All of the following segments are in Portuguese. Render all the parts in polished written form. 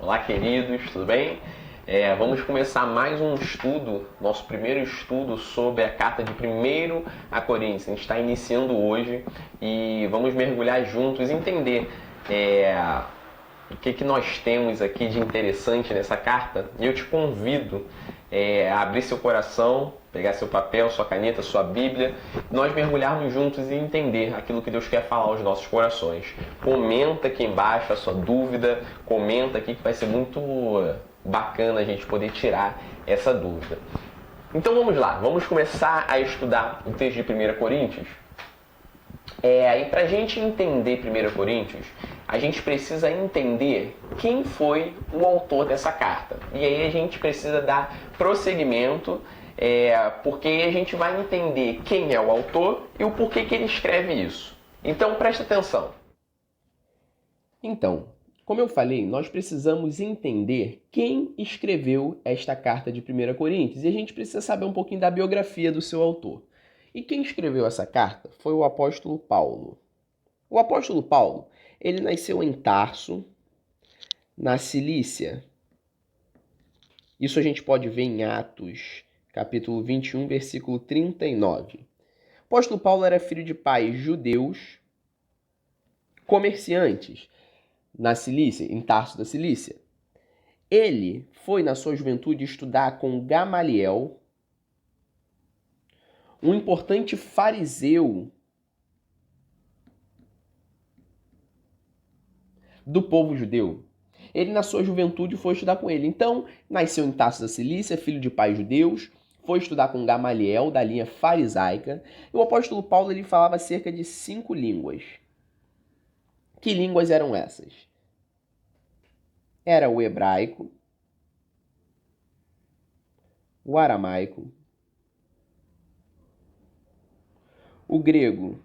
Olá, queridos, tudo bem? Vamos começar mais um estudo, nosso primeiro estudo sobre a carta de 1 a Coríntios. A gente está iniciando hoje e vamos mergulhar juntos e entender o que nós temos aqui de interessante nessa carta. E eu te convido a abrir seu coração, pegar seu papel, sua caneta, sua Bíblia, nós mergulharmos juntos e entender aquilo que Deus quer falar aos nossos corações. Comenta aqui embaixo a sua dúvida, comenta aqui que vai ser muito bacana a gente poder tirar essa dúvida. Então vamos lá, vamos começar a estudar o texto de 1 Coríntios. E para a gente entender 1 Coríntios, a gente precisa entender quem foi o autor dessa carta. E aí a gente precisa dar prosseguimento, porque a gente vai entender quem é o autor e o porquê que ele escreve isso. Então presta atenção. Então, como eu falei, nós precisamos entender quem escreveu esta carta de 1 Coríntios e a gente precisa saber um pouquinho da biografia do seu autor. E quem escreveu essa carta foi o apóstolo Paulo. O apóstolo Paulo, ele nasceu em Tarso, na Cilícia. Isso a gente pode ver em Atos, capítulo 21, versículo 39. O apóstolo Paulo era filho de pais judeus, comerciantes, na Cilícia, em Tarso da Cilícia. Ele foi, na sua juventude, estudar com Gamaliel, um importante fariseu do povo judeu. Ele, na sua juventude, foi estudar com ele. Então, nasceu em Tarso da Cilícia, filho de pais judeus, foi estudar com Gamaliel, da linha farisaica. E o apóstolo Paulo ele falava cerca de 5 línguas. Que línguas eram essas? Era o hebraico, o aramaico, o grego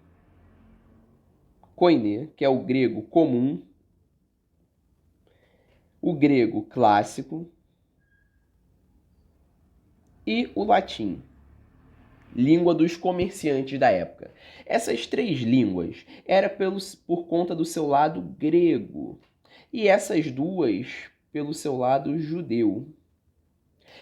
koiné, que é o grego comum, o grego clássico e o latim, língua dos comerciantes da época. Essas 3 línguas eram por conta do seu lado grego e essas 2 pelo seu lado judeu.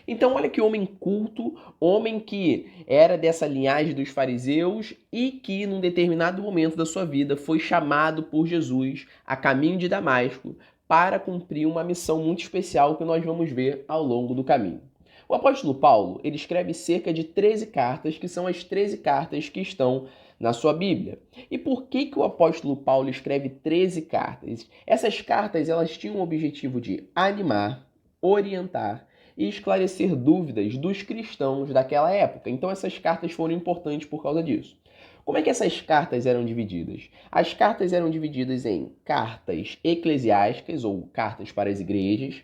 Então olha que homem culto, homem que era dessa linhagem dos fariseus e que num determinado momento da sua vida foi chamado por Jesus a caminho de Damasco para cumprir uma missão muito especial que nós vamos ver ao longo do caminho. O apóstolo Paulo, ele escreve cerca de 13 cartas, que são as 13 cartas que estão na sua Bíblia. E por que o apóstolo Paulo escreve 13 cartas? Essas cartas, elas tinham o objetivo de animar, orientar e esclarecer dúvidas dos cristãos daquela época. Então essas cartas foram importantes por causa disso. Como é que essas cartas eram divididas? As cartas eram divididas em cartas eclesiásticas, ou cartas para as igrejas,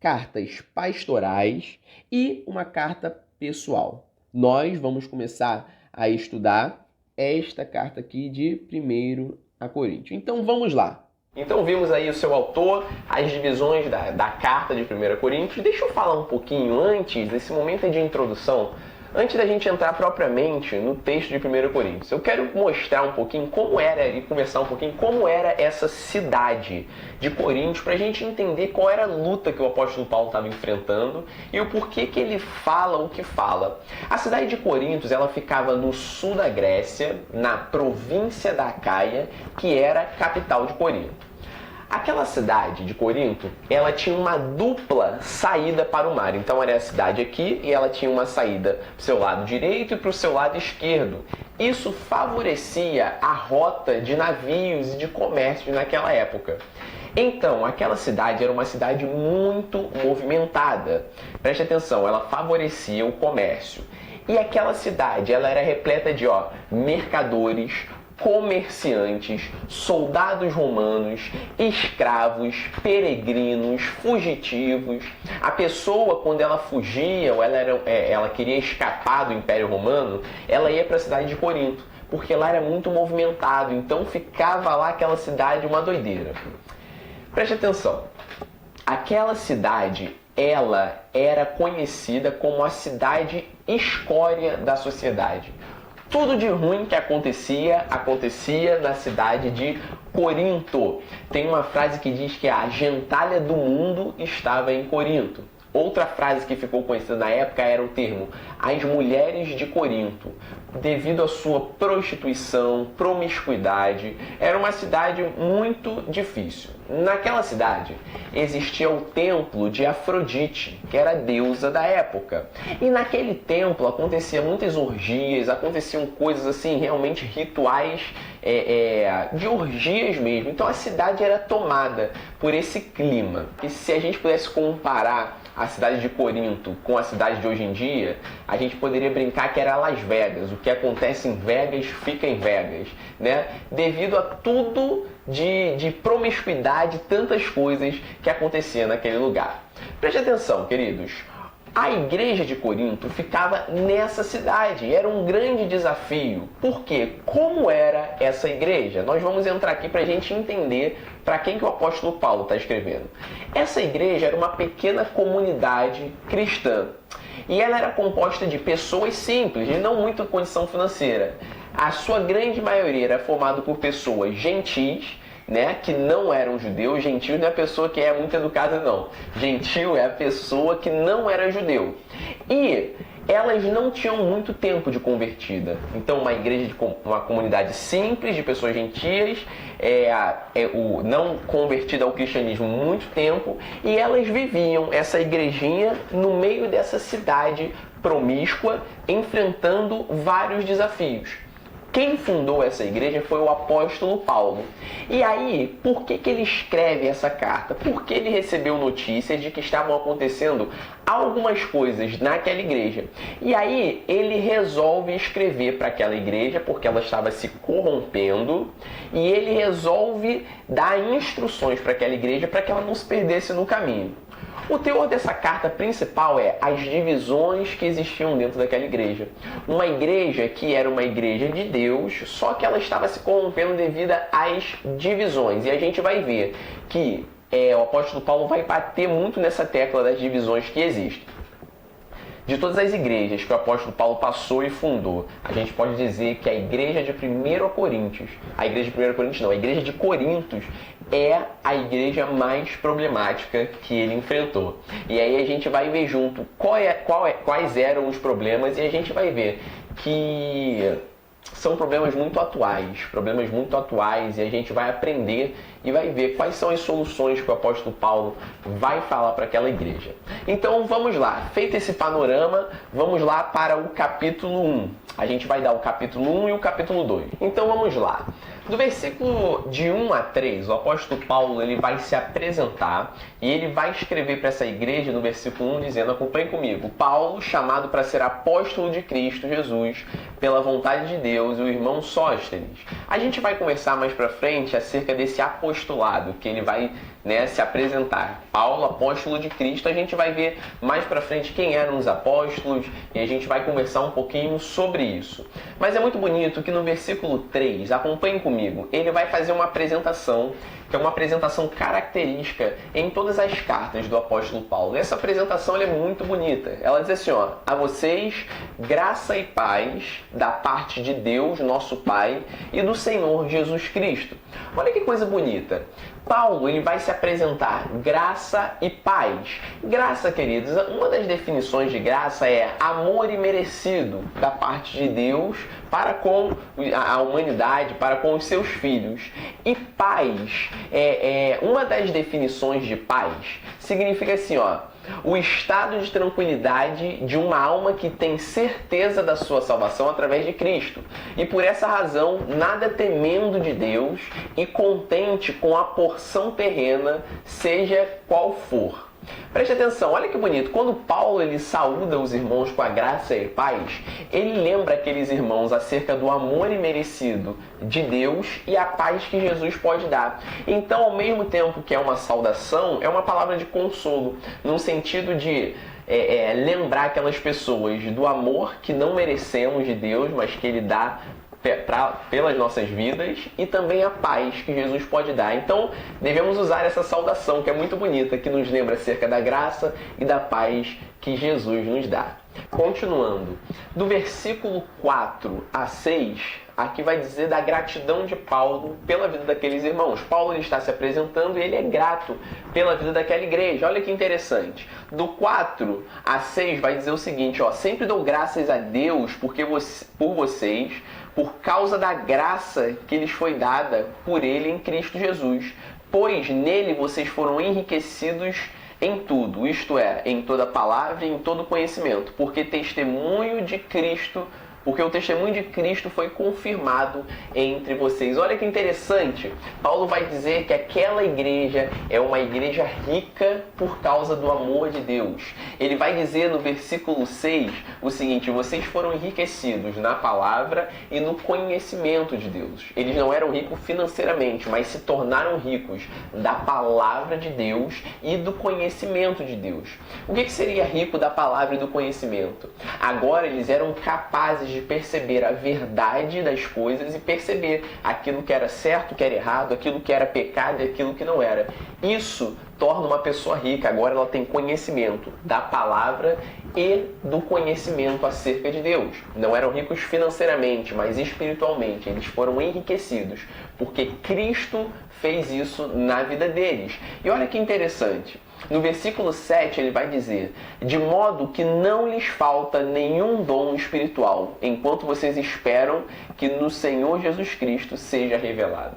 cartas pastorais e uma carta pessoal. Nós vamos começar a estudar esta carta aqui de 1 a Coríntios. Então vamos lá. Então vimos aí o seu autor, as divisões da carta de 1 Coríntios. Deixa eu falar um pouquinho antes desse momento de introdução. Antes da gente entrar propriamente no texto de 1 Coríntios, eu quero mostrar um pouquinho como era e conversar um pouquinho como era essa cidade de Coríntios para a gente entender qual era a luta que o apóstolo Paulo estava enfrentando e o porquê que ele fala o que fala. A cidade de Coríntios, ela ficava no sul da Grécia, na província da Acaia, que era a capital de Corinto. Aquela cidade de Corinto, ela tinha uma dupla saída para o mar. Então era a cidade aqui e ela tinha uma saída para o seu lado direito e para o seu lado esquerdo. Isso favorecia a rota de navios e de comércio naquela época. Então, aquela cidade era uma cidade muito movimentada. Preste atenção, ela favorecia o comércio. E aquela cidade, ela era repleta de mercadores, comerciantes, soldados romanos, escravos, peregrinos, fugitivos. A pessoa, quando ela fugia ou ela queria escapar do Império Romano, ela ia para a cidade de Corinto, porque lá era muito movimentado, então ficava lá aquela cidade uma doideira. Preste atenção, aquela cidade, ela era conhecida como a cidade escória da sociedade. tudo de ruim que acontecia na cidade de Corinto. Tem uma frase que diz que a gentalha do mundo estava em Corinto. Outra frase que ficou conhecida na época era o termo as mulheres de Corinto. Devido à sua prostituição, promiscuidade, era uma cidade muito difícil. Naquela cidade existia o templo de Afrodite, que era a deusa da época. E naquele templo aconteciam muitas orgias, aconteciam coisas assim, realmente rituais de orgias mesmo. Então a cidade era tomada por esse clima. E se a gente pudesse comparar a cidade de Corinto com a cidade de hoje em dia, a gente poderia brincar que era Las Vegas. O que acontece em Vegas, fica em Vegas, né? Devido a tudo de promiscuidade, tantas coisas que acontecia naquele lugar. Preste atenção, queridos. A igreja de Corinto ficava nessa cidade. Era um grande desafio. Por quê? Como era essa igreja? Nós vamos entrar aqui para a gente entender para quem que o apóstolo Paulo está escrevendo. Essa igreja era uma pequena comunidade cristã. E ela era composta de pessoas simples, de não muita condição financeira. A sua grande maioria era formada por pessoas gentis, né, que não eram judeus. Gentil não é a pessoa que é muito educada, não. Gentil é a pessoa que não era judeu. E elas não tinham muito tempo de convertida. Então, uma igreja, uma comunidade simples, de pessoas gentias, não convertida ao cristianismo há muito tempo, e elas viviam essa igrejinha no meio dessa cidade promíscua, enfrentando vários desafios. Quem fundou essa igreja foi o apóstolo Paulo. E aí, por que ele escreve essa carta? Porque ele recebeu notícias de que estavam acontecendo algumas coisas naquela igreja. E aí, ele resolve escrever para aquela igreja, porque ela estava se corrompendo, e ele resolve dar instruções para aquela igreja para que ela não se perdesse no caminho. O teor dessa carta principal é as divisões que existiam dentro daquela igreja. Uma igreja que era uma igreja de Deus, só que ela estava se corrompendo devido às divisões. E a gente vai ver que o apóstolo Paulo vai bater muito nessa tecla das divisões que existem. De todas as igrejas que o apóstolo Paulo passou e fundou, a gente pode dizer que a igreja de 1 Coríntios, a igreja de 1 Coríntios não, a igreja de Corintos é a igreja mais problemática que ele enfrentou. E aí a gente vai ver junto quais eram os problemas, e a gente vai ver que são problemas muito atuais, e a gente vai aprender e vai ver quais são as soluções que o apóstolo Paulo vai falar para aquela igreja. Então vamos lá, feito esse panorama, vamos lá para o capítulo 1. A gente vai dar o capítulo 1 e o capítulo 2. Então vamos lá. Do versículo de 1 a 3, o apóstolo Paulo ele vai se apresentar e ele vai escrever para essa igreja no versículo 1 dizendo: acompanhe comigo, Paulo, chamado para ser apóstolo de Cristo Jesus, pela vontade de Deus, e o irmão Sóstenes. A gente vai conversar mais para frente acerca desse apostolado, que ele vai se apresentar. Paulo, apóstolo de Cristo, a gente vai ver mais para frente quem eram os apóstolos e a gente vai conversar um pouquinho sobre isso. Mas é muito bonito que no versículo 3, acompanhem comigo, ele vai fazer uma apresentação, que é uma apresentação característica em todas as cartas do apóstolo Paulo. Essa apresentação é muito bonita. Ela diz assim, a vocês, graça e paz da parte de Deus, nosso Pai, e do Senhor Jesus Cristo. Olha que coisa bonita. Paulo ele vai se apresentar graça e paz. Graça, queridos, uma das definições de graça é amor imerecido da parte de Deus para com a humanidade, para com os seus filhos. E paz, uma das definições de paz significa assim, o estado de tranquilidade de uma alma que tem certeza da sua salvação através de Cristo. E por essa razão, nada temendo de Deus e contente com a porção terrena, seja qual for. Preste atenção, olha que bonito. Quando Paulo ele saúda os irmãos com a graça e paz, ele lembra aqueles irmãos acerca do amor imerecido de Deus e a paz que Jesus pode dar. Então, ao mesmo tempo que é uma saudação, é uma palavra de consolo, no sentido de lembrar aquelas pessoas do amor que não merecemos de Deus, mas que Ele dá pelas nossas vidas, e também a paz que Jesus pode dar. Então, devemos usar essa saudação, que é muito bonita, que nos lembra acerca da graça e da paz que Jesus nos dá. Continuando, do versículo 4 a 6, aqui vai dizer da gratidão de Paulo pela vida daqueles irmãos. Paulo ele está se apresentando e ele é grato pela vida daquela igreja. Olha que interessante. Do 4 a 6 vai dizer o seguinte, sempre dou graças a Deus por vocês, por causa da graça que lhes foi dada por Ele em Cristo Jesus. Pois nele vocês foram enriquecidos em tudo, isto é, em toda palavra e em todo conhecimento, porque o testemunho de Cristo foi confirmado entre vocês. Olha que interessante, Paulo vai dizer que aquela igreja é uma igreja rica por causa do amor de Deus. Ele vai dizer no versículo 6 o seguinte, vocês foram enriquecidos na palavra e no conhecimento de Deus. Eles não eram ricos financeiramente, mas se tornaram ricos da palavra de Deus e do conhecimento de Deus. O que seria rico da palavra e do conhecimento? Agora eles eram capazes de perceber a verdade das coisas e perceber aquilo que era certo, o que era errado, aquilo que era pecado e aquilo que não era. Isso torna uma pessoa rica. Agora ela tem conhecimento da palavra e do conhecimento acerca de Deus. Não eram ricos financeiramente, mas espiritualmente. Eles foram enriquecidos, porque Cristo fez isso na vida deles. E olha que interessante. No versículo 7 ele vai dizer, de modo que não lhes falta nenhum dom espiritual, enquanto vocês esperam que no Senhor Jesus Cristo seja revelado.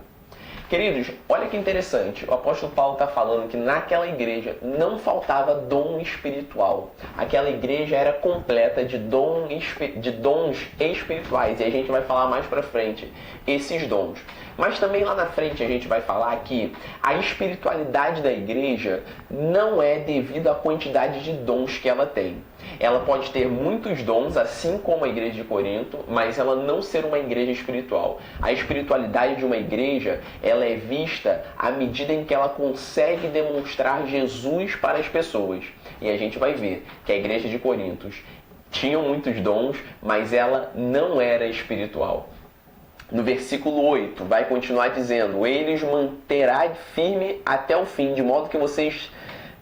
Queridos, olha que interessante, o apóstolo Paulo está falando que naquela igreja não faltava dom espiritual. Aquela igreja era completa de dons espirituais, e a gente vai falar mais para frente esses dons. Mas também lá na frente a gente vai falar que a espiritualidade da igreja não é devido à quantidade de dons que ela tem. Ela pode ter muitos dons, assim como a igreja de Corinto, mas ela não ser uma igreja espiritual. A espiritualidade de uma igreja, ela é vista à medida em que ela consegue demonstrar Jesus para as pessoas. E a gente vai ver que a igreja de Corinto tinha muitos dons, mas ela não era espiritual. No versículo 8, vai continuar dizendo, ele os manterá firme até o fim, de modo que vocês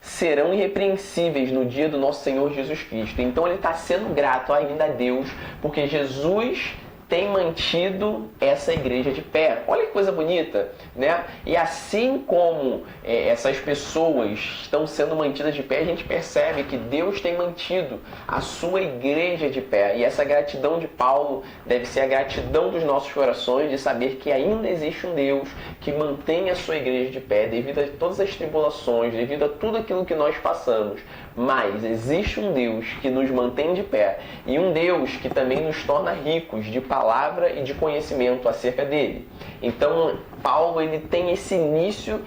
serão irrepreensíveis no dia do nosso Senhor Jesus Cristo. Então ele está sendo grato ainda a Deus, porque Jesus tem mantido essa igreja de pé. Olha que coisa bonita, né? E assim como essas pessoas estão sendo mantidas de pé, a gente percebe que Deus tem mantido a sua igreja de pé. E essa gratidão de Paulo deve ser a gratidão dos nossos corações, de saber que ainda existe um Deus que mantém a sua igreja de pé, devido a todas as tribulações, devido a tudo aquilo que nós passamos. Mas existe um Deus que nos mantém de pé e um Deus que também nos torna ricos de palavra e de conhecimento acerca dele. Então, Paulo ele tem esse início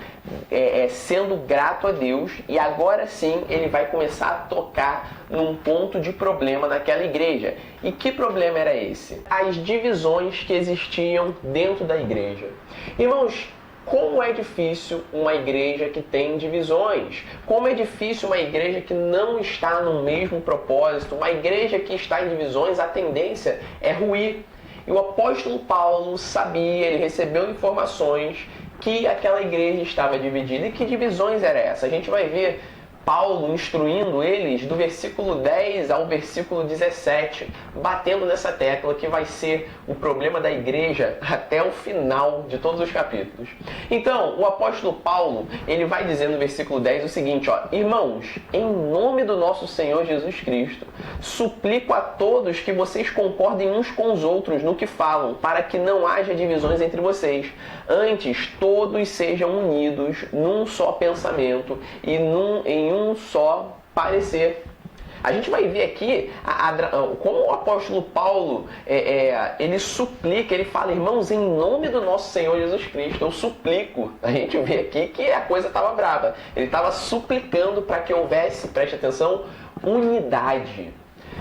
sendo grato a Deus, e agora sim ele vai começar a tocar num ponto de problema naquela igreja. E que problema era esse? As divisões que existiam dentro da igreja. Irmãos, como é difícil uma igreja que tem divisões. Como é difícil uma igreja que não está no mesmo propósito. Uma igreja que está em divisões, a tendência é ruir. E o apóstolo Paulo sabia, ele recebeu informações que aquela igreja estava dividida. E que divisões era essa? A gente vai ver Paulo instruindo eles do versículo 10 ao versículo 17, batendo nessa tecla que vai ser o problema da igreja até o final de todos os capítulos. Então, o apóstolo Paulo, ele vai dizer no versículo 10 o seguinte, irmãos, em nome do nosso Senhor Jesus Cristo, suplico a todos que vocês concordem uns com os outros no que falam, para que não haja divisões entre vocês. Antes, todos sejam unidos num só pensamento e em um só parecer. A gente vai ver aqui como o apóstolo Paulo ele suplica, ele fala, irmãos, em nome do nosso Senhor Jesus Cristo, eu suplico. A gente vê aqui que a coisa estava brava. Ele estava suplicando para que houvesse, preste atenção, unidade.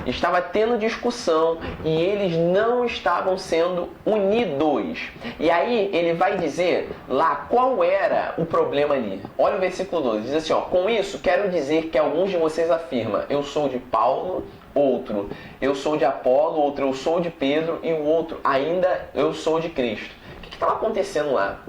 Estava tendo discussão e eles não estavam sendo unidos. E aí ele vai dizer lá qual era o problema ali. Olha o versículo 12, diz assim, com isso quero dizer que alguns de vocês afirmam, eu sou de Paulo, outro, eu sou de Apolo, outro, eu sou de Pedro e o outro, ainda eu sou de Cristo. O que estava acontecendo lá?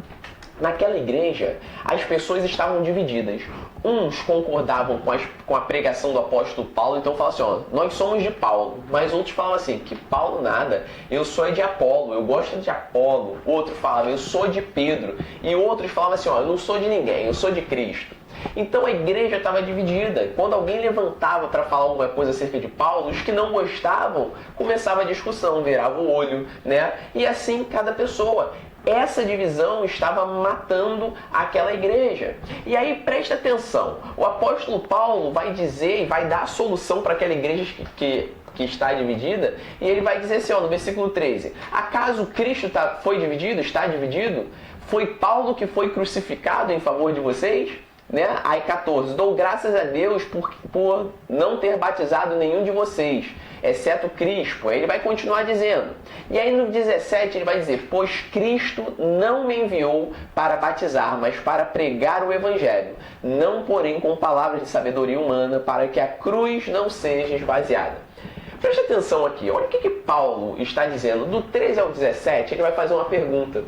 Naquela igreja, as pessoas estavam divididas. Uns concordavam com a pregação do apóstolo Paulo, então falavam assim, ó, nós somos de Paulo. Mas outros falavam assim, que Paulo nada, eu sou de Apolo, eu gosto de Apolo. Outro falava, eu sou de Pedro. E outros falavam assim, ó, eu não sou de ninguém, eu sou de Cristo. Então a igreja estava dividida. Quando alguém levantava para falar alguma coisa acerca de Paulo, os que não gostavam, começava a discussão, virava o olho, né? E assim cada pessoa. Essa divisão estava matando aquela igreja. E aí presta atenção, o apóstolo Paulo vai dizer e vai dar a solução para aquela igreja que está dividida, e ele vai dizer assim, ó, no versículo 13, acaso Cristo foi dividido, está dividido? Foi Paulo que foi crucificado em favor de vocês? Né? Aí 14, dou graças a Deus por não ter batizado nenhum de vocês, exceto Crispo. Aí ele vai continuar dizendo. E aí no 17 ele vai dizer, pois Cristo não me enviou para batizar, mas para pregar o Evangelho, não porém com palavras de sabedoria humana, para que a cruz não seja esvaziada. Preste atenção aqui, olha o que Paulo está dizendo. Do 13 ao 17 ele vai fazer uma pergunta.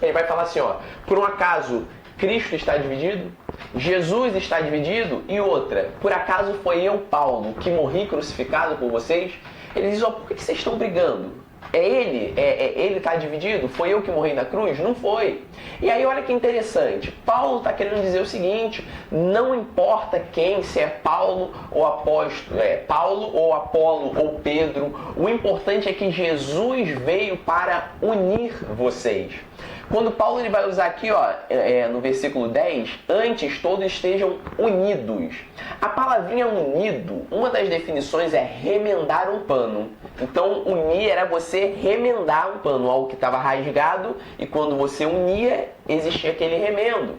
Ele vai falar assim, ó, por um acaso Cristo está dividido? Jesus está dividido? E outra, por acaso foi eu, Paulo, que morri crucificado por vocês? Ele diz, ó, por que vocês estão brigando? Ele está dividido? Foi eu que morri na cruz? Não foi. E aí olha que interessante, Paulo está querendo dizer o seguinte, não importa quem, se é Paulo ou apóstolo, Paulo ou Apolo ou Pedro, o importante é que Jesus veio para unir vocês. Quando Paulo ele vai usar aqui, ó, no versículo 10, antes todos estejam unidos. A palavrinha unido, uma das definições é remendar um pano. Então, unir era você remendar um pano, algo que estava rasgado, e quando você unia, existia aquele remendo.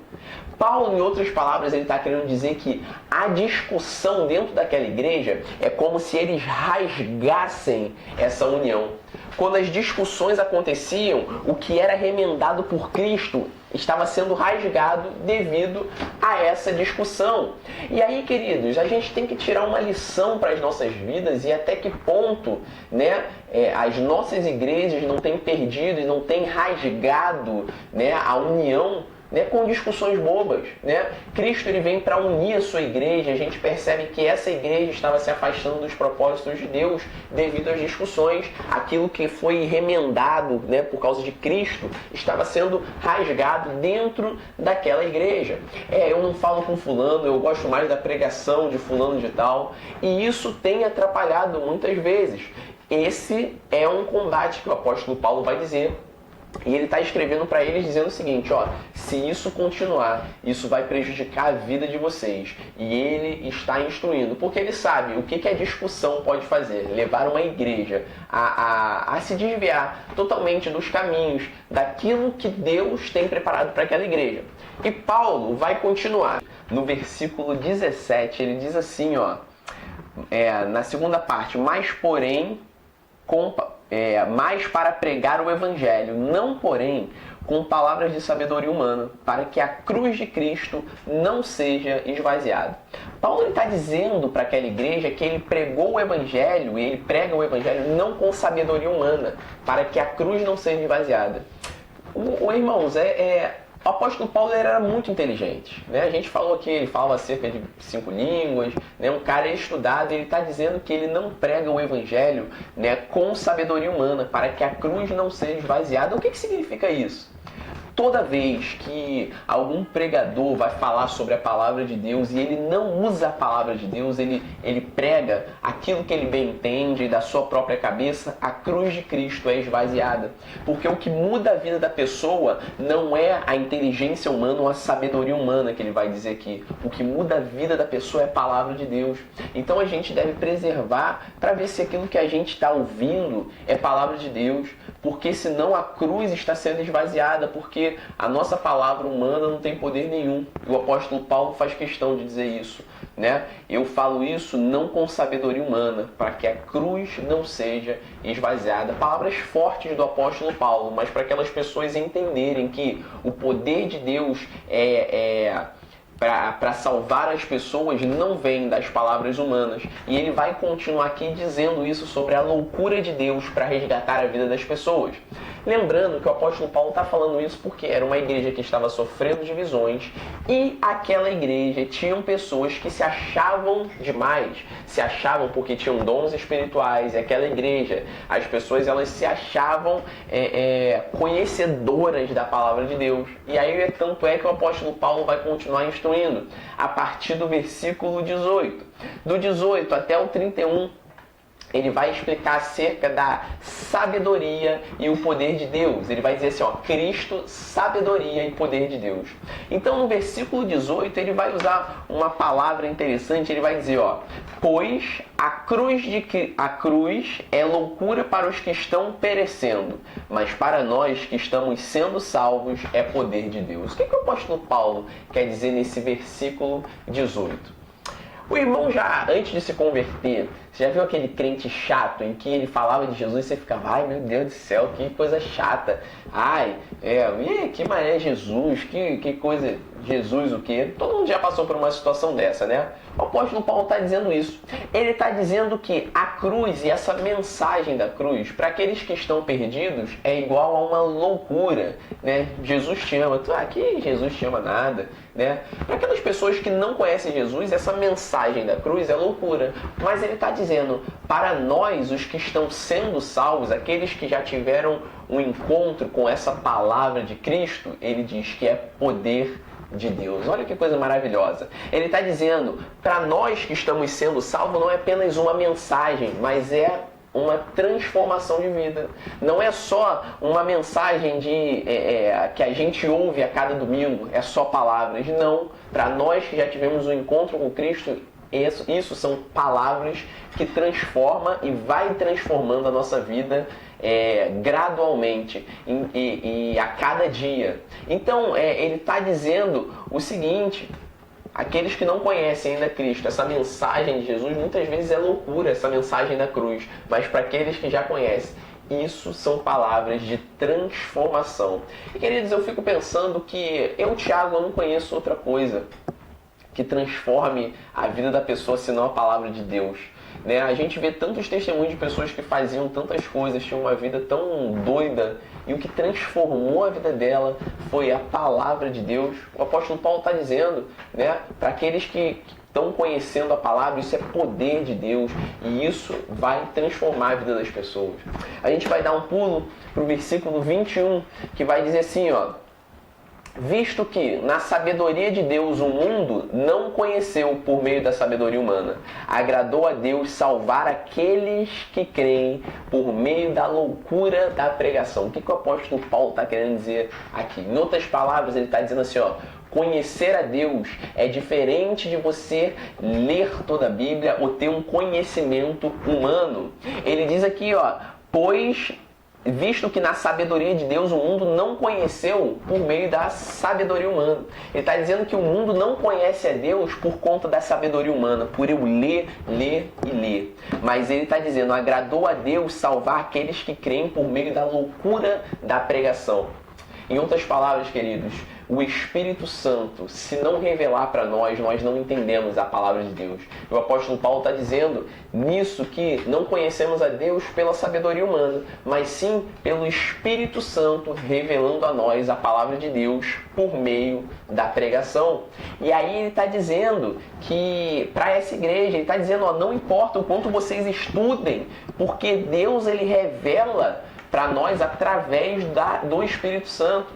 Paulo, em outras palavras, ele está querendo dizer que a discussão dentro daquela igreja é como se eles rasgassem essa união. Quando as discussões aconteciam, o que era remendado por Cristo estava sendo rasgado devido a essa discussão. E aí, queridos, a gente tem que tirar uma lição para as nossas vidas e até que ponto, né, as nossas igrejas não têm perdido e não têm rasgado, né, a união, né, com discussões bobas, né? Cristo ele vem para unir a sua igreja. A gente percebe que essa igreja estava se afastando dos propósitos de Deus devido às discussões. Aquilo que foi remendado, né, por causa de Cristo estava sendo rasgado dentro daquela igreja. Eu não falo com fulano, eu gosto mais da pregação de fulano de tal, e isso tem atrapalhado muitas vezes. Esse é um combate que o apóstolo Paulo vai dizer. E ele está escrevendo para eles dizendo o seguinte, ó, se isso continuar, isso vai prejudicar a vida de vocês. E ele está instruindo, porque ele sabe o que a discussão pode fazer, levar uma igreja a se desviar totalmente dos caminhos, daquilo que Deus tem preparado para aquela igreja. E Paulo vai continuar. No versículo 17, ele diz assim, ó, na segunda parte, mas porém, mais para pregar o Evangelho, não porém com palavras de sabedoria humana, para que a cruz de Cristo não seja esvaziada. Paulo está dizendo para aquela igreja que ele pregou o Evangelho, e ele prega o Evangelho não com sabedoria humana, para que a cruz não seja esvaziada. Irmãos, o apóstolo Paulo era muito inteligente, né? A gente falou aqui, ele fala cerca de 5 línguas, né? Um cara estudado, ele está dizendo que ele não prega o evangelho, né, com sabedoria humana, para que a cruz não seja esvaziada. O que significa isso? Toda vez que algum pregador vai falar sobre a palavra de Deus e ele não usa a palavra de Deus, ele prega aquilo que ele bem entende da sua própria cabeça, a cruz de Cristo é esvaziada. Porque o que muda a vida da pessoa não é a inteligência humana ou a sabedoria humana que ele vai dizer aqui. O que muda a vida da pessoa é a palavra de Deus. Então a gente deve preservar para ver se aquilo que a gente está ouvindo é palavra de Deus. Porque senão a cruz está sendo esvaziada, porque a nossa palavra humana não tem poder nenhum. O apóstolo Paulo faz questão de dizer isso, né? Eu falo isso não com sabedoria humana, para que a cruz não seja esvaziada. Palavras fortes do apóstolo Paulo, mas para aquelas pessoas entenderem que o poder de Deus para salvar as pessoas não vem das palavras humanas. E ele vai continuar aqui dizendo isso sobre a loucura de Deus para resgatar a vida das pessoas. Lembrando que o apóstolo Paulo está falando isso porque era uma igreja que estava sofrendo divisões e aquela igreja tinham pessoas que se achavam demais, se achavam porque tinham dons espirituais, e aquela igreja, as pessoas elas se achavam conhecedoras da palavra de Deus. E aí tanto é que o apóstolo Paulo vai continuar instruindo a partir do versículo 18. Do 18 até o 31, ele vai explicar acerca da sabedoria e o poder de Deus. Ele vai dizer assim, ó, Cristo, sabedoria e poder de Deus. Então, no versículo 18, ele vai usar uma palavra interessante. Ele vai dizer, ó, pois a cruz é loucura para os que estão perecendo, mas para nós que estamos sendo salvos é poder de Deus. O que o apóstolo Paulo quer dizer nesse versículo 18? O irmão já, antes de se converter, você já viu aquele crente chato em que ele falava de Jesus e você ficava, ai meu Deus do céu, que coisa chata. Ai, que mané Jesus, que coisa, Jesus o quê? Todo mundo já passou por uma situação dessa, né? O apóstolo Paulo está dizendo isso. Ele está dizendo que a cruz e essa mensagem da cruz, para aqueles que estão perdidos, é igual a uma loucura, né? Jesus te ama. Que Jesus te ama nada, né? Para aquelas pessoas que não conhecem Jesus, essa mensagem da cruz é loucura. Mas ele está dizendo, para nós, os que estão sendo salvos, aqueles que já tiveram um encontro com essa palavra de Cristo, ele diz que é poder de Deus. Olha que coisa maravilhosa. Ele está dizendo, para nós que estamos sendo salvos, não é apenas uma mensagem, mas é uma transformação de vida. Não é só uma mensagem que a gente ouve a cada domingo, é só palavras. Não. Para nós que já tivemos um encontro com Cristo, isso são palavras que transformam e vai transformando a nossa vida gradualmente e a cada dia. Então, ele está dizendo o seguinte, aqueles que não conhecem ainda Cristo, essa mensagem de Jesus muitas vezes é loucura, essa mensagem da cruz, mas para aqueles que já conhecem, isso são palavras de transformação. E queridos, eu fico pensando que Tiago, eu não conheço outra coisa que transforme a vida da pessoa senão a palavra de Deus. Né? A gente vê tantos testemunhos de pessoas que faziam tantas coisas, tinham uma vida tão doida, e o que transformou a vida dela foi a palavra de Deus. O apóstolo Paulo está dizendo, né, para aqueles que estão conhecendo a palavra, isso é poder de Deus, e isso vai transformar a vida das pessoas. A gente vai dar um pulo para o versículo 21, que vai dizer assim, ó, visto que, na sabedoria de Deus, o mundo não conheceu por meio da sabedoria humana, agradou a Deus salvar aqueles que creem por meio da loucura da pregação. O que o apóstolo Paulo está querendo dizer aqui? Em outras palavras, ele está dizendo assim, ó, conhecer a Deus é diferente de você ler toda a Bíblia ou ter um conhecimento humano. Ele diz aqui, ó, pois visto que na sabedoria de Deus o mundo não conheceu por meio da sabedoria humana. Ele está dizendo que o mundo não conhece a Deus por conta da sabedoria humana, por eu ler e ler. Mas ele está dizendo, agradou a Deus salvar aqueles que creem por meio da loucura da pregação. Em outras palavras, queridos, o Espírito Santo, se não revelar para nós, nós não entendemos a palavra de Deus. O apóstolo Paulo está dizendo nisso que não conhecemos a Deus pela sabedoria humana, mas sim pelo Espírito Santo revelando a nós a palavra de Deus por meio da pregação. E aí ele está dizendo que para essa igreja, ele está dizendo, ó, não importa o quanto vocês estudem, porque Deus ele revela para nós através do Espírito Santo.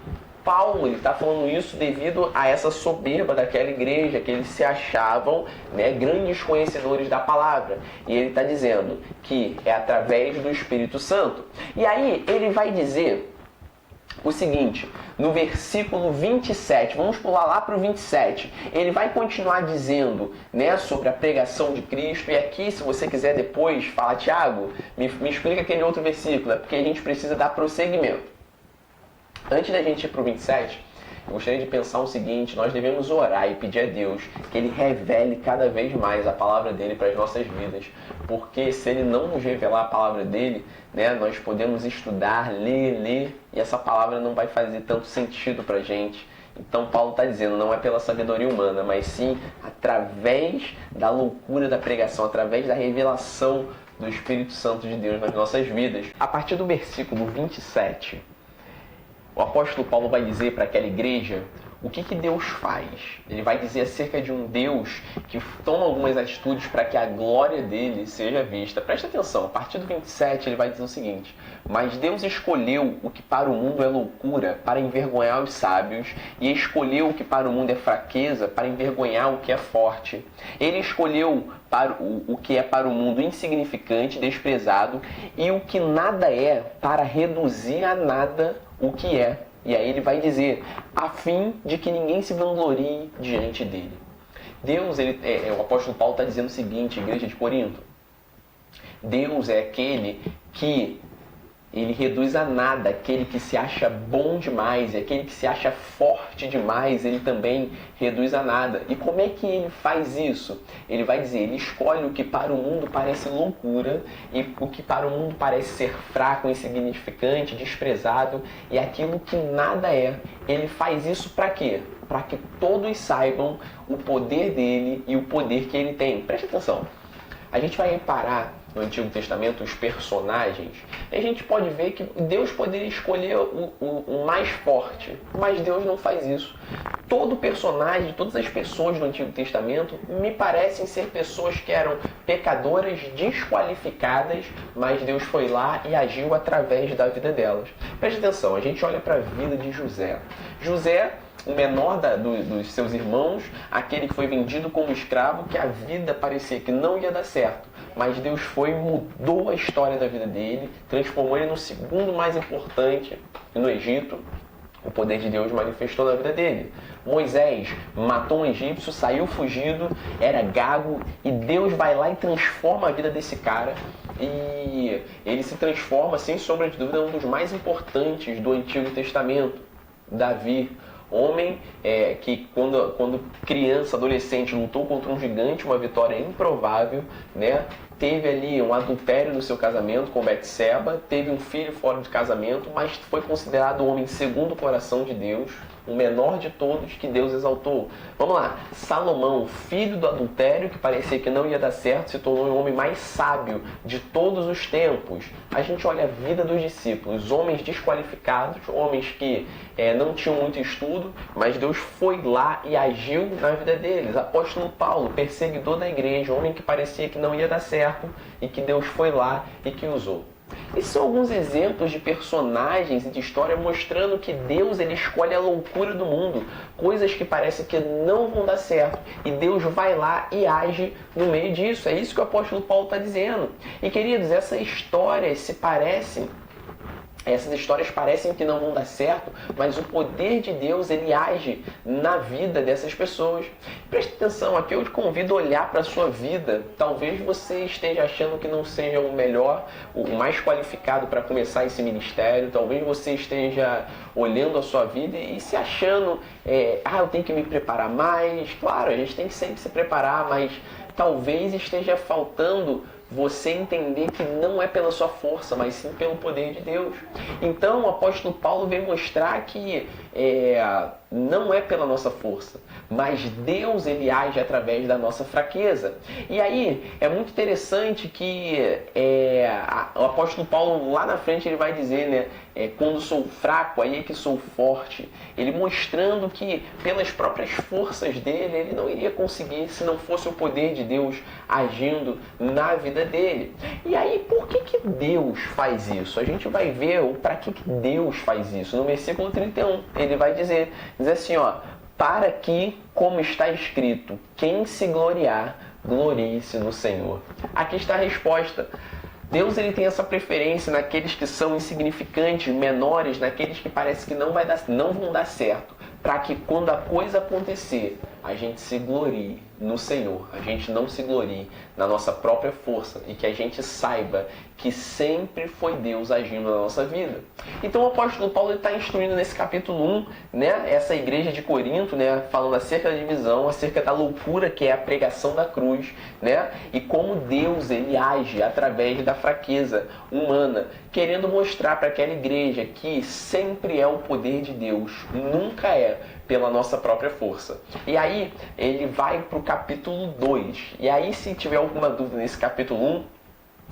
Paulo está falando isso devido a essa soberba daquela igreja, que eles se achavam, né, grandes conhecedores da palavra. E ele está dizendo que é através do Espírito Santo. E aí ele vai dizer o seguinte, no versículo 27, vamos pular lá para o 27, ele vai continuar dizendo, né, sobre a pregação de Cristo, e aqui, se você quiser depois falar, Tiago, me explica aquele outro versículo, porque a gente precisa dar prosseguimento. Antes da gente ir para o 27, eu gostaria de pensar o seguinte, nós devemos orar e pedir a Deus que Ele revele cada vez mais a palavra dEle para as nossas vidas. Porque se Ele não nos revelar a palavra dEle, né, nós podemos estudar, ler, e essa palavra não vai fazer tanto sentido para a gente. Então Paulo está dizendo, não é pela sabedoria humana, mas sim através da loucura da pregação, através da revelação do Espírito Santo de Deus nas nossas vidas. A partir do versículo 27... o apóstolo Paulo vai dizer para aquela igreja o que Deus faz. Ele vai dizer acerca de um Deus que toma algumas atitudes para que a glória dele seja vista. Presta atenção, a partir do 27 ele vai dizer o seguinte: mas Deus escolheu o que para o mundo é loucura para envergonhar os sábios, e escolheu o que para o mundo é fraqueza para envergonhar o que é forte. Ele escolheu para o que é para o mundo insignificante, desprezado, e o que nada é para reduzir a nada o que é. E aí ele vai dizer, a fim de que ninguém se vanglorie diante dele. Deus, o apóstolo Paulo está dizendo o seguinte, igreja de Corinto: Deus é aquele que ele reduz a nada aquele que se acha bom demais, e aquele que se acha forte demais, ele também reduz a nada. E como é que ele faz isso? Ele vai dizer, ele escolhe o que para o mundo parece loucura, e o que para o mundo parece ser fraco, insignificante, desprezado, e aquilo que nada é. Ele faz isso para quê? Para que todos saibam o poder dele e o poder que ele tem. Preste atenção. A gente vai reparar no Antigo Testamento os personagens, e a gente pode ver que Deus poderia escolher o mais forte, mas Deus não faz isso. Todo personagem, todas as pessoas do Antigo Testamento me parecem ser pessoas que eram pecadoras, desqualificadas, mas Deus foi lá e agiu através da vida delas. Preste atenção, a gente olha para a vida de José. José, o menor dos seus irmãos, aquele que foi vendido como escravo, que a vida parecia que não ia dar certo. Mas Deus foi e mudou a história da vida dele, transformou ele no segundo mais importante no Egito. O poder de Deus manifestou na vida dele. Moisés matou um egípcio, saiu fugido, era gago, e Deus vai lá e transforma a vida desse cara. E ele se transforma, sem sombra de dúvida, um dos mais importantes do Antigo Testamento. Davi, homem que quando criança, adolescente, lutou contra um gigante, uma vitória improvável, né? Teve ali um adultério no seu casamento com Betseba, teve um filho fora de casamento, mas foi considerado o homem segundo o coração de Deus, o menor de todos que Deus exaltou. Vamos lá, Salomão, filho do adultério, que parecia que não ia dar certo, se tornou o homem mais sábio de todos os tempos. A gente olha a vida dos discípulos, homens desqualificados, homens que não tinham muito estudo, mas Deus foi lá e agiu na vida deles. Apóstolo Paulo, perseguidor da igreja, homem que parecia que não ia dar certo, e que Deus foi lá e que usou. Esses são alguns exemplos de personagens e de história mostrando que Deus ele escolhe a loucura do mundo, coisas que parecem que não vão dar certo, e Deus vai lá e age no meio disso. É isso que o apóstolo Paulo está dizendo. E queridos, essas histórias parecem que não vão dar certo, mas o poder de Deus ele age na vida dessas pessoas. Preste atenção, aqui eu te convido a olhar para a sua vida. Talvez você esteja achando que não seja o melhor, o mais qualificado para começar esse ministério. Talvez você esteja olhando a sua vida e se achando, eu tenho que me preparar mais. Claro, a gente tem que sempre se preparar, mas talvez esteja faltando você entender que não é pela sua força, mas sim pelo poder de Deus. Então o apóstolo Paulo vem mostrar que não é pela nossa força, mas Deus ele age através da nossa fraqueza. E aí é muito interessante que o apóstolo Paulo lá na frente ele vai dizer, né, quando sou fraco, aí é que sou forte. Ele mostrando que pelas próprias forças dele, ele não iria conseguir se não fosse o poder de Deus agindo na vida dele. E aí, por que Deus faz isso? A gente vai ver para que Deus faz isso. No versículo 31, ele vai dizer assim, para que, como está escrito, quem se gloriar, glorie-se no Senhor. Aqui está a resposta. Deus ele tem essa preferência naqueles que são insignificantes, menores, naqueles que parece que não vão dar certo, para que quando a coisa acontecer, a gente se glorie no Senhor, a gente não se glorie na nossa própria força, e que a gente saiba que sempre foi Deus agindo na nossa vida. Então o apóstolo Paulo está instruindo nesse capítulo 1, né, essa igreja de Corinto, né, falando acerca da divisão, acerca da loucura que é a pregação da cruz, né, e como Deus ele age através da fraqueza humana, querendo mostrar para aquela igreja que sempre é o poder de Deus, nunca é pela nossa própria força. E aí ele vai para o capítulo 2. E aí, se tiver alguma dúvida nesse capítulo 1,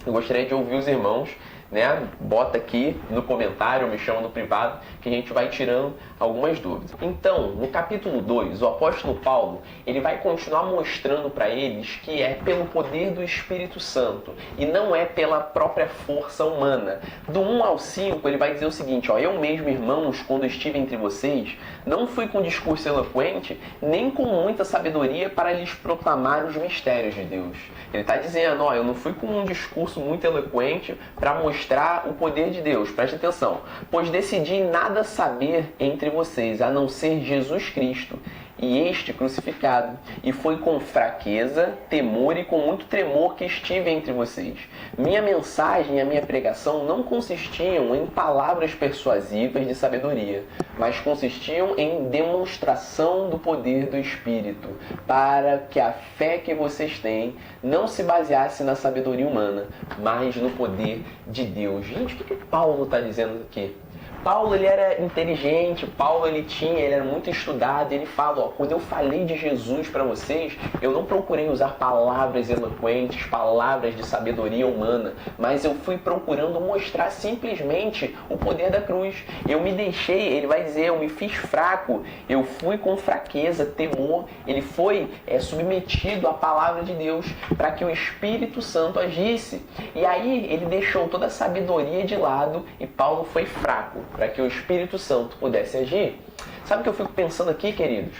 eu gostaria de ouvir os irmãos, né? Bota aqui no comentário, me chama no privado, que a gente vai tirando algumas dúvidas. Então, no capítulo 2, o apóstolo Paulo, ele vai continuar mostrando para eles que é pelo poder do Espírito Santo e não é pela própria força humana. Do 1 ao 5, ele vai dizer o seguinte, ó, eu mesmo, irmãos, quando estive entre vocês, não fui com discurso eloquente, nem com muita sabedoria para lhes proclamar os mistérios de Deus. Ele está dizendo, ó, eu não fui com um discurso muito eloquente para mostrar o poder de Deus. Preste atenção. Pois decidi nada saber entre vocês, a não ser Jesus Cristo e este crucificado. E foi com fraqueza, temor e com muito tremor que estive entre vocês. Minha mensagem e a minha pregação não consistiam em palavras persuasivas de sabedoria, mas consistiam em demonstração do poder do Espírito, para que a fé que vocês têm não se baseasse na sabedoria humana, mas no poder de Deus. Gente, o que Paulo está dizendo aqui? Paulo, ele era inteligente, Paulo, ele era muito estudado, ele fala, ó, quando eu falei de Jesus para vocês, eu não procurei usar palavras eloquentes, palavras de sabedoria humana, mas eu fui procurando mostrar simplesmente o poder da cruz. Eu me deixei, ele vai dizer, eu me fiz fraco, eu fui com fraqueza, temor, ele foi submetido à palavra de Deus para que o Espírito Santo agisse. E aí ele deixou toda a sabedoria de lado e Paulo foi fraco, para que o Espírito Santo pudesse agir. Sabe o que eu fico pensando aqui, queridos?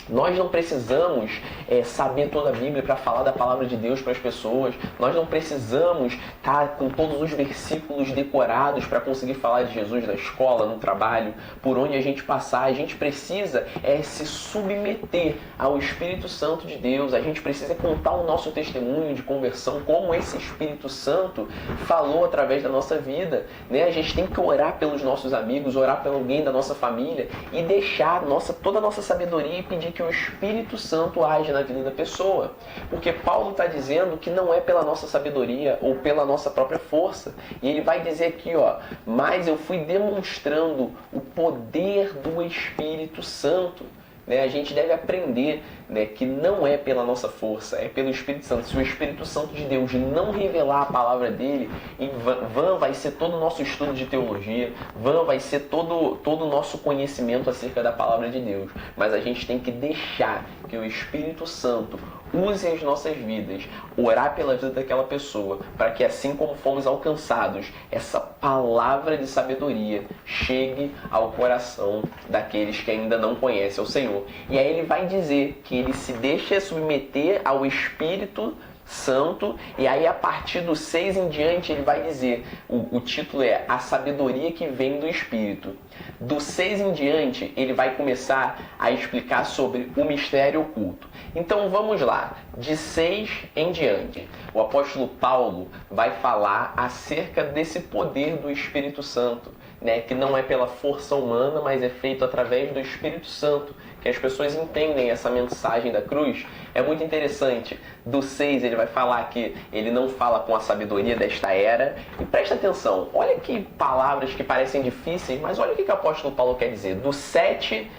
Nós não precisamos saber toda a Bíblia para falar da palavra de Deus para as pessoas. Nós não precisamos estar com todos os versículos decorados para conseguir falar de Jesus na escola, no trabalho, por onde a gente passar. A gente precisa se submeter ao Espírito Santo de Deus. A gente precisa contar o nosso testemunho de conversão, como esse Espírito Santo falou através da nossa vida, né? A gente tem que orar pelos nossos amigos, orar por alguém da nossa família e deixar toda a nossa sabedoria e pedir que o Espírito Santo age na vida da pessoa. Porque Paulo está dizendo que não é pela nossa sabedoria ou pela nossa própria força. E ele vai dizer aqui, ó, mas eu fui demonstrando o poder do Espírito Santo. Né? A gente deve aprender, né, que não é pela nossa força, é pelo Espírito Santo. Se o Espírito Santo de Deus não revelar a palavra dele, vã vai ser todo o nosso estudo de teologia, vã vai ser todo o nosso conhecimento acerca da palavra de Deus. Mas a gente tem que deixar que o Espírito Santo use as nossas vidas, orar pela vida daquela pessoa, para que assim como fomos alcançados, essa palavra de sabedoria chegue ao coração daqueles que ainda não conhecem o Senhor. E aí ele vai dizer que ele se deixa submeter ao Espírito Santo, e aí a partir do 6 em diante ele vai dizer, o título é A Sabedoria que Vem do Espírito. Do 6 em diante ele vai começar a explicar sobre o mistério oculto. Então vamos lá, de 6 em diante, o apóstolo Paulo vai falar acerca desse poder do Espírito Santo, né, que não é pela força humana, mas é feito através do Espírito Santo, que as pessoas entendem essa mensagem da cruz. É muito interessante. Do 6 ele vai falar que ele não fala com a sabedoria desta era. E presta atenção, olha que palavras que parecem difíceis, mas olha o que o apóstolo Paulo quer dizer. Do 7,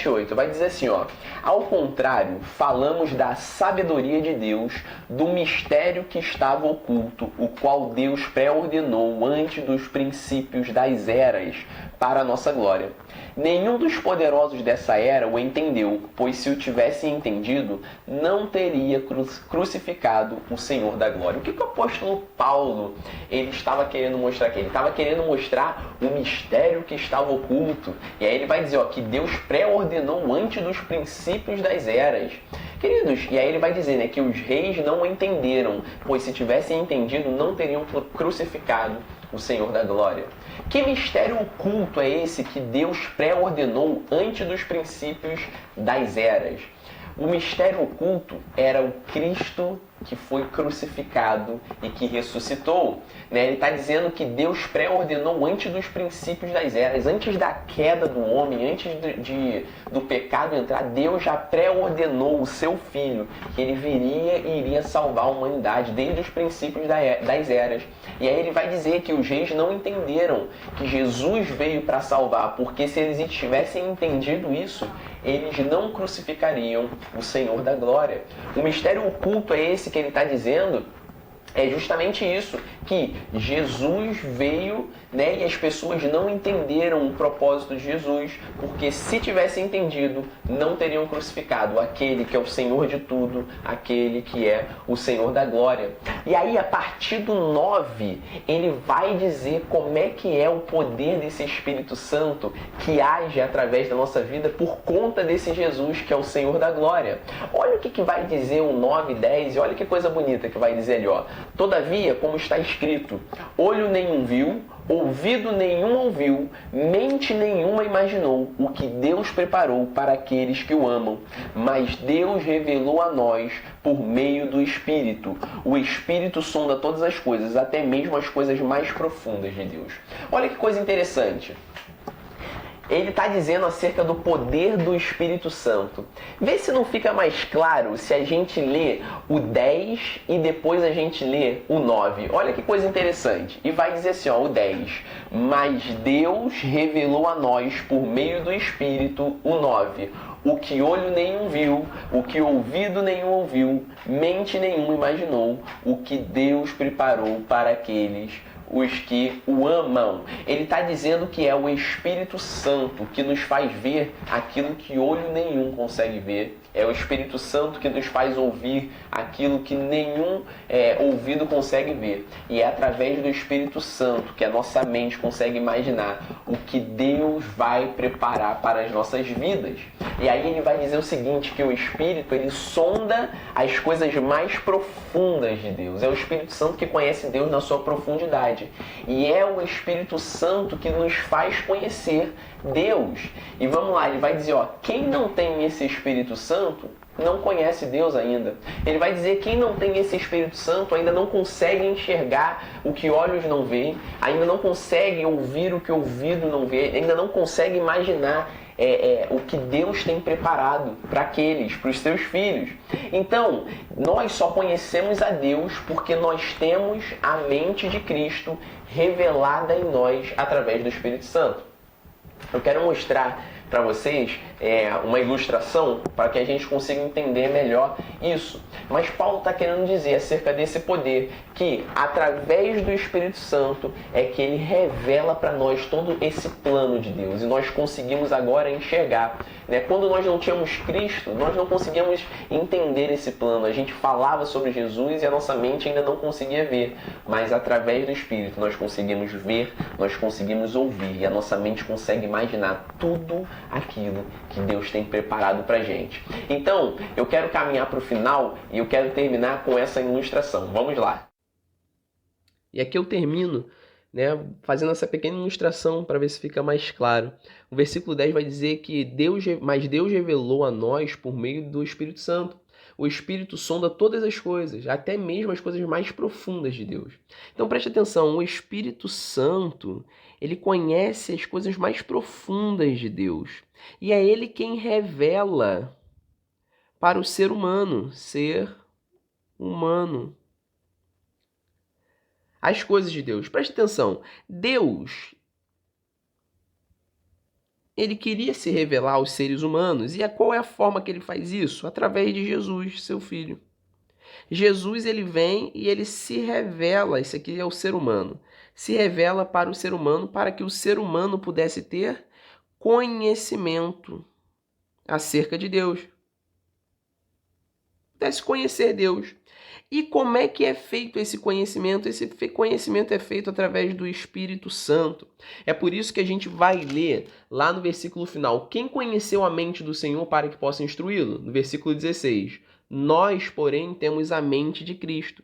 8, vai dizer assim, ó, ao contrário, falamos da sabedoria de Deus, do mistério que estava oculto, o qual Deus pré-ordenou antes dos princípios das eras para a nossa glória. Nenhum dos poderosos dessa era o entendeu, pois se o tivesse entendido, não teria crucificado o Senhor da glória. O que o apóstolo Paulo ele estava querendo mostrar aqui? Ele estava querendo mostrar o mistério que estava oculto. E aí ele vai dizer, ó, que Deus pré-ordenou antes dos princípios das eras. Queridos, e aí ele vai dizer, né, que os reis não o entenderam, pois se tivessem entendido, não teriam crucificado o Senhor da glória. Que mistério oculto é esse que Deus pré-ordenou antes dos princípios das eras? O mistério oculto era o Cristo que foi crucificado e que ressuscitou. Né? Ele está dizendo que Deus pré-ordenou antes dos princípios das eras, antes da queda do homem, antes do pecado entrar, Deus já pré-ordenou o seu Filho, que ele viria e iria salvar a humanidade desde os princípios das eras. E aí ele vai dizer que os reis não entenderam que Jesus veio para salvar, porque se eles tivessem entendido isso, eles não crucificariam o Senhor da glória. O mistério oculto é esse que ele está dizendo, É justamente isso, que Jesus veio, né, e as pessoas não entenderam o propósito de Jesus, porque se tivessem entendido, não teriam crucificado aquele que é o Senhor de tudo, aquele que é o Senhor da glória. E aí, a partir do 9, ele vai dizer como é que é o poder desse Espírito Santo que age através da nossa vida por conta desse Jesus que é o Senhor da glória. Olha o que vai dizer o 9, 10, e olha que coisa bonita que vai dizer ali, ó. Todavia, como está escrito, olho nenhum viu, ouvido nenhum ouviu, mente nenhuma imaginou o que Deus preparou para aqueles que o amam. Mas Deus revelou a nós por meio do Espírito. O Espírito sonda todas as coisas, até mesmo as coisas mais profundas de Deus. Olha que coisa interessante. Ele está dizendo acerca do poder do Espírito Santo. Vê se não fica mais claro se a gente lê o 10 e depois a gente lê o 9. Olha que coisa interessante. E vai dizer assim, ó, o 10. Mas Deus revelou a nós por meio do Espírito, o 9. O que olho nenhum viu, o que ouvido nenhum ouviu, mente nenhuma imaginou, o que Deus preparou para aqueles os que o amam. Ele está dizendo que é o Espírito Santo que nos faz ver aquilo que olho nenhum consegue ver. É o Espírito Santo que nos faz ouvir aquilo que nenhum ouvido consegue ver. E é através do Espírito Santo que a nossa mente consegue imaginar o que Deus vai preparar para as nossas vidas. E aí ele vai dizer o seguinte, que o Espírito, ele sonda as coisas mais profundas de Deus. É o Espírito Santo que conhece Deus na sua profundidade. E é o Espírito Santo que nos faz conhecer Deus. E vamos lá, ele vai dizer, ó, quem não tem esse Espírito Santo não conhece Deus ainda. Ele vai dizer que quem não tem esse Espírito Santo ainda não consegue enxergar o que olhos não veem, ainda não consegue ouvir o que ouvido não vê, ainda não consegue imaginar o que Deus tem preparado para aqueles, para os seus filhos. Então, nós só conhecemos a Deus porque nós temos a mente de Cristo revelada em nós através do Espírito Santo. Eu quero mostrar para vocês uma ilustração para que a gente consiga entender melhor isso. Mas Paulo está querendo dizer acerca desse poder que, através do Espírito Santo, é que ele revela para nós todo esse plano de Deus. E nós conseguimos agora enxergar. Né? Quando nós não tínhamos Cristo, nós não conseguíamos entender esse plano. A gente falava sobre Jesus e a nossa mente ainda não conseguia ver. Mas através do Espírito nós conseguimos ver, nós conseguimos ouvir. E a nossa mente consegue imaginar tudo aquilo que Deus tem preparado para a gente. Então, eu quero caminhar para o final e eu quero terminar com essa ilustração. Vamos lá. E aqui eu termino, né, fazendo essa pequena ilustração para ver se fica mais claro. O versículo 10 vai dizer que Deus revelou a nós por meio do Espírito Santo. O Espírito sonda todas as coisas, até mesmo as coisas mais profundas de Deus. Então preste atenção, o Espírito Santo, ele conhece as coisas mais profundas de Deus. E é ele quem revela para o ser humano, as coisas de Deus. Preste atenção, Deus, ele queria se revelar aos seres humanos. E qual é a forma que ele faz isso? Através de Jesus, seu filho. Jesus, ele vem e ele se revela, esse aqui é o ser humano, se revela para o ser humano para que o ser humano pudesse ter conhecimento acerca de Deus. Pudesse conhecer Deus. E como é que é feito esse conhecimento? Esse conhecimento é feito através do Espírito Santo. É por isso que a gente vai ler lá no versículo final. Quem conheceu a mente do Senhor para que possa instruí-lo? No versículo 16. Nós, porém, temos a mente de Cristo.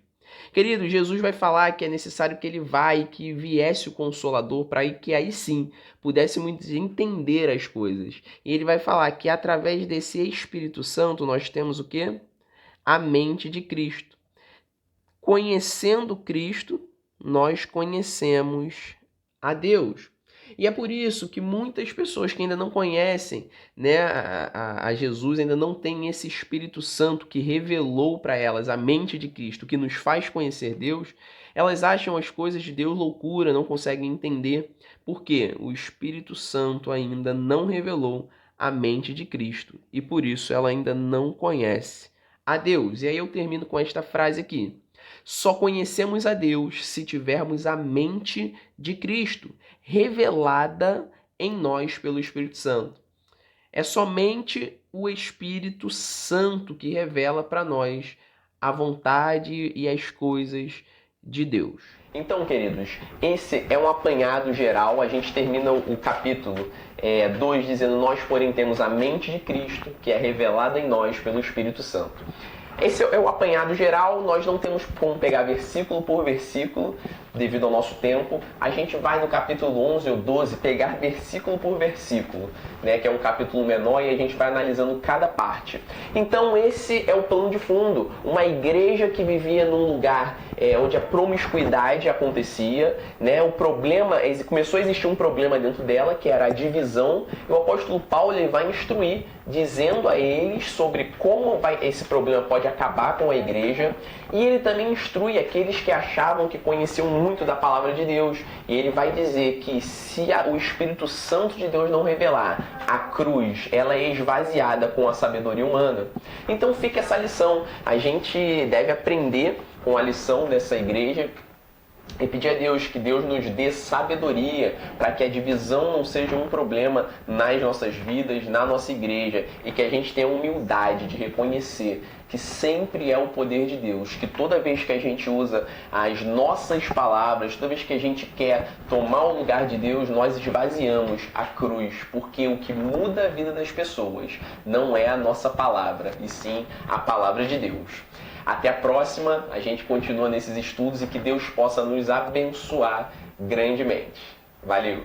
Querido, Jesus vai falar que é necessário que ele vá e que viesse o Consolador para que aí sim pudéssemos entender as coisas. E ele vai falar que através desse Espírito Santo nós temos o quê? A mente de Cristo. Conhecendo Cristo, nós conhecemos a Deus. E é por isso que muitas pessoas que ainda não conhecem, né, a Jesus, ainda não têm esse Espírito Santo que revelou para elas a mente de Cristo, que nos faz conhecer Deus, elas acham as coisas de Deus loucura, não conseguem entender, porque o Espírito Santo ainda não revelou a mente de Cristo, e por isso ela ainda não conhece a Deus. E aí eu termino com esta frase aqui. Só conhecemos a Deus se tivermos a mente de Cristo, revelada em nós pelo Espírito Santo. É somente o Espírito Santo que revela para nós a vontade e as coisas de Deus. Então, queridos, esse é um apanhado geral. A gente termina o capítulo 2 dizendo: nós, porém, temos a mente de Cristo, que é revelada em nós pelo Espírito Santo. Esse é o apanhado geral. Nós não temos como pegar versículo por versículo, devido ao nosso tempo. A gente vai no capítulo 11 ou 12 pegar versículo por versículo, né, que é um capítulo menor, e a gente vai analisando cada parte. Então esse é o plano de fundo. Uma igreja que vivia num lugar onde a promiscuidade acontecia, né, começou a existir um problema dentro dela, que era a divisão, e o apóstolo Paulo ele vai instruir, dizendo a eles sobre como esse problema pode acabar com a igreja, e ele também instrui aqueles que achavam que conheciam muito da palavra de Deus, e ele vai dizer que se o Espírito Santo de Deus não revelar, a cruz ela é esvaziada com a sabedoria humana. Então fica essa lição. A gente deve aprender com a lição dessa igreja e pedir a Deus que Deus nos dê sabedoria para que a divisão não seja um problema nas nossas vidas, na nossa igreja, e que a gente tenha humildade de reconhecer que sempre é o poder de Deus, que toda vez que a gente usa as nossas palavras, toda vez que a gente quer tomar o lugar de Deus, nós esvaziamos a cruz, porque o que muda a vida das pessoas não é a nossa palavra, e sim a palavra de Deus. Até a próxima, a gente continua nesses estudos e que Deus possa nos abençoar grandemente. Valeu!